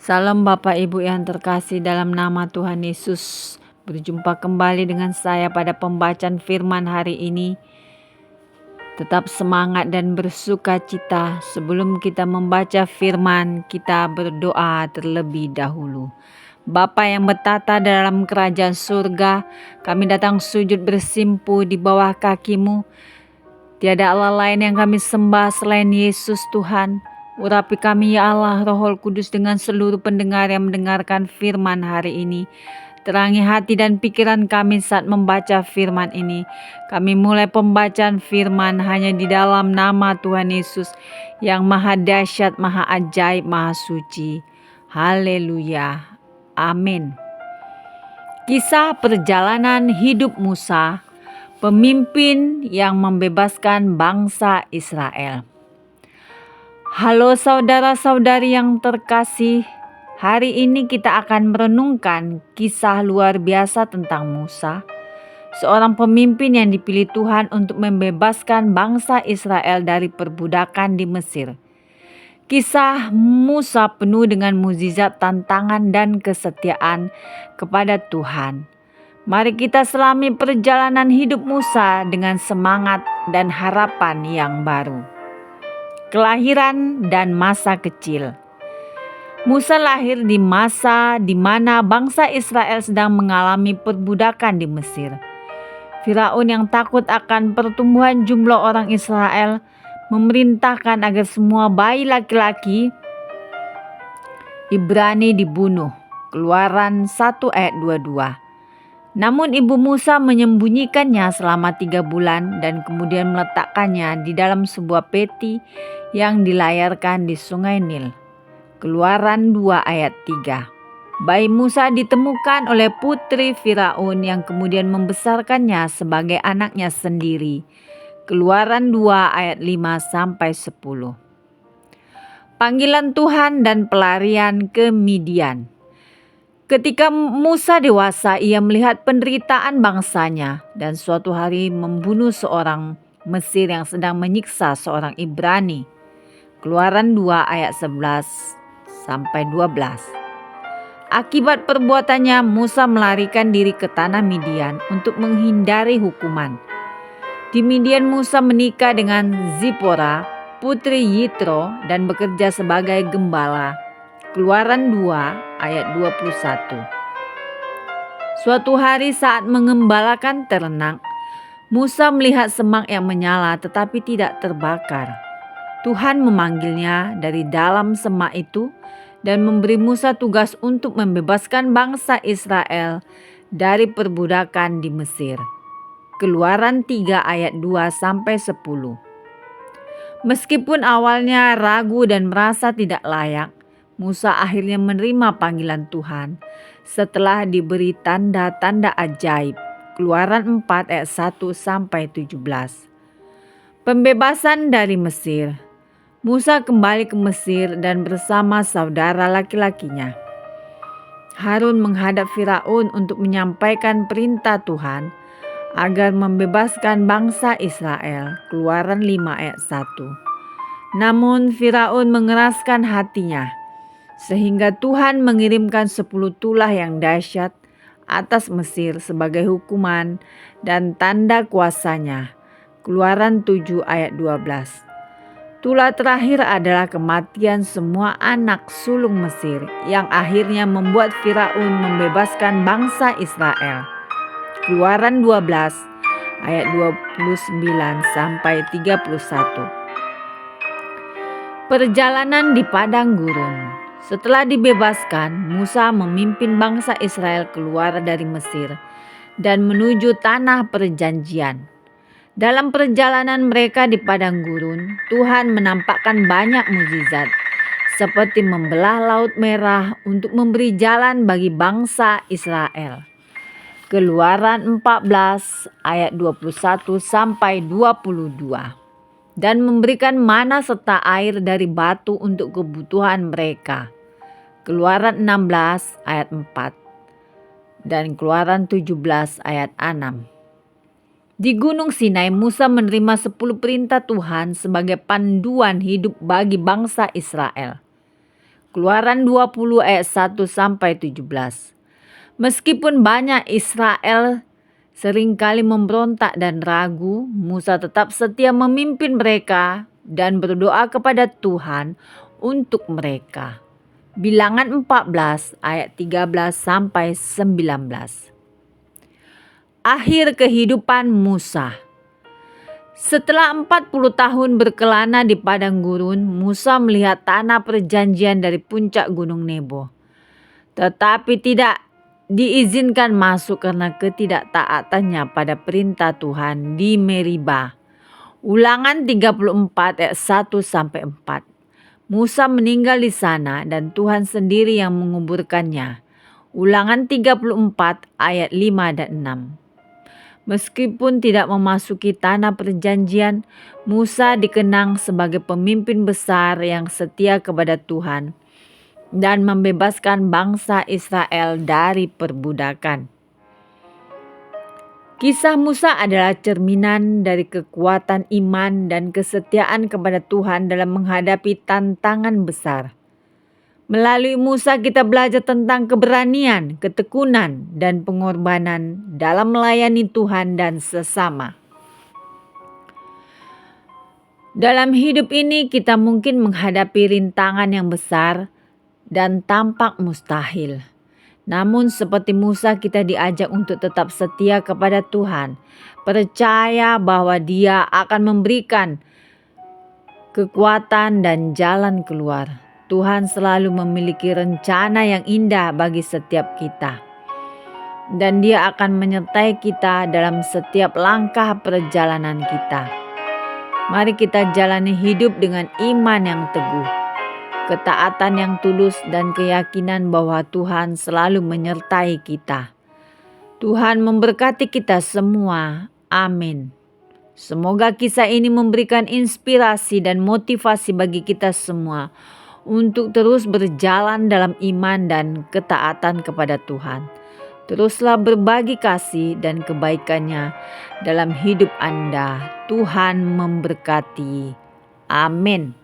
Salam Bapak Ibu yang terkasih dalam nama Tuhan Yesus. Berjumpa kembali dengan saya pada pembacaan firman hari ini. Tetap semangat dan bersuka cita. Sebelum kita membaca firman, kita berdoa terlebih dahulu. Bapa yang bertata dalam kerajaan surga, kami datang sujud bersimpu di bawah kaki-Mu. Tiada Allah lain yang kami sembah selain Yesus Tuhan. Urapi kami ya Allah, Roh Kudus dengan seluruh pendengar yang mendengarkan firman hari ini. Terangi hati dan pikiran kami saat membaca firman ini. Kami mulai pembacaan firman hanya di dalam nama Tuhan Yesus yang maha dahsyat, maha ajaib, maha suci. Haleluya. Amin. Kisah perjalanan hidup Musa, pemimpin yang membebaskan bangsa Israel. Halo saudara-saudari yang terkasih, hari ini kita akan merenungkan kisah luar biasa tentang Musa, seorang pemimpin yang dipilih Tuhan untuk membebaskan bangsa Israel dari perbudakan di Mesir. Kisah Musa penuh dengan mukjizat, tantangan, dan kesetiaan kepada Tuhan. Mari kita selami perjalanan hidup Musa dengan semangat dan harapan yang baru. Kelahiran dan masa kecil. Musa lahir di masa di mana bangsa Israel sedang mengalami perbudakan di Mesir. Firaun yang takut akan pertumbuhan jumlah orang Israel memerintahkan agar semua bayi laki-laki Ibrani dibunuh. Keluaran 1 ayat 22. Namun ibu Musa menyembunyikannya selama 3 bulan dan kemudian meletakkannya di dalam sebuah peti yang dilayarkan di sungai Nil. Keluaran 2 ayat 3. Bayi Musa ditemukan oleh putri Firaun yang kemudian membesarkannya sebagai anaknya sendiri. Keluaran 2 ayat 5-10. Panggilan Tuhan dan pelarian ke Midian. Ketika Musa dewasa, ia melihat penderitaan bangsanya dan suatu hari membunuh seorang Mesir yang sedang menyiksa seorang Ibrani. Keluaran 2 ayat 11-12. Akibat perbuatannya, Musa melarikan diri ke tanah Midian untuk menghindari hukuman. Di Midian, Musa menikah dengan Zipora, putri Yitro, dan bekerja sebagai gembala. Keluaran 2 ayat 21. Suatu hari saat mengembalakan ternak, Musa melihat semak yang menyala tetapi tidak terbakar. Tuhan memanggilnya dari dalam semak itu dan memberi Musa tugas untuk membebaskan bangsa Israel dari perbudakan di Mesir. Keluaran 3 ayat 2-10. Meskipun awalnya ragu dan merasa tidak layak, Musa akhirnya menerima panggilan Tuhan setelah diberi tanda-tanda ajaib. Keluaran 4 ayat 1-17. Pembebasan dari Mesir. Musa kembali ke Mesir dan bersama saudara laki-lakinya. Harun menghadap Firaun untuk menyampaikan perintah Tuhan agar membebaskan bangsa Israel. Keluaran 5 ayat 1. Namun Firaun mengeraskan hatinya, sehingga Tuhan mengirimkan 10 tulah yang dahsyat atas Mesir sebagai hukuman dan tanda kuasanya. Keluaran 7 ayat 12. Tulah terakhir adalah kematian semua anak sulung Mesir yang akhirnya membuat Firaun membebaskan bangsa Israel. Keluaran 12 ayat 29-31. Perjalanan di padang gurun. Setelah dibebaskan, Musa memimpin bangsa Israel keluar dari Mesir dan menuju tanah perjanjian. Dalam perjalanan mereka di padang gurun, Tuhan menampakkan banyak mukjizat, seperti membelah Laut Merah untuk memberi jalan bagi bangsa Israel. Keluaran 14 ayat 21-22. Dan memberikan mana serta air dari batu untuk kebutuhan mereka. Keluaran 16 ayat 4 dan Keluaran 17 ayat 6. Di Gunung Sinai, Musa menerima 10 perintah Tuhan sebagai panduan hidup bagi bangsa Israel. Keluaran 20 ayat 1 sampai 17. Meskipun banyak Israel seringkali memberontak dan ragu, Musa tetap setia memimpin mereka dan berdoa kepada Tuhan untuk mereka. Bilangan 14 ayat 13 sampai 19. Akhir kehidupan Musa. Setelah 40 tahun berkelana di padang gurun, Musa melihat tanah perjanjian dari puncak gunung Nebo. Tetapi tidak diizinkan masuk karena ketidaktaatannya pada perintah Tuhan di Meriba. Ulangan 34 ayat 1 sampai 4. Musa meninggal di sana dan Tuhan sendiri yang menguburkannya. Ulangan 34 ayat 5 dan 6. Meskipun tidak memasuki tanah perjanjian, Musa dikenang sebagai pemimpin besar yang setia kepada Tuhan dan membebaskan bangsa Israel dari perbudakan. Kisah Musa adalah cerminan dari kekuatan iman dan kesetiaan kepada Tuhan dalam menghadapi tantangan besar. Melalui Musa kita belajar tentang keberanian, ketekunan, dan pengorbanan dalam melayani Tuhan dan sesama. Dalam hidup ini kita mungkin menghadapi rintangan yang besar dan tampak mustahil. Namun seperti Musa kita diajak untuk tetap setia kepada Tuhan, percaya bahwa Dia akan memberikan kekuatan dan jalan keluar. Tuhan selalu memiliki rencana yang indah bagi setiap kita. Dan Dia akan menyertai kita dalam setiap langkah perjalanan kita. Mari kita jalani hidup dengan iman yang teguh, ketaatan yang tulus dan keyakinan bahwa Tuhan selalu menyertai kita. Tuhan memberkati kita semua. Amin. Semoga kisah ini memberikan inspirasi dan motivasi bagi kita semua untuk terus berjalan dalam iman dan ketaatan kepada Tuhan. Teruslah berbagi kasih dan kebaikannya dalam hidup Anda. Tuhan memberkati. Amin.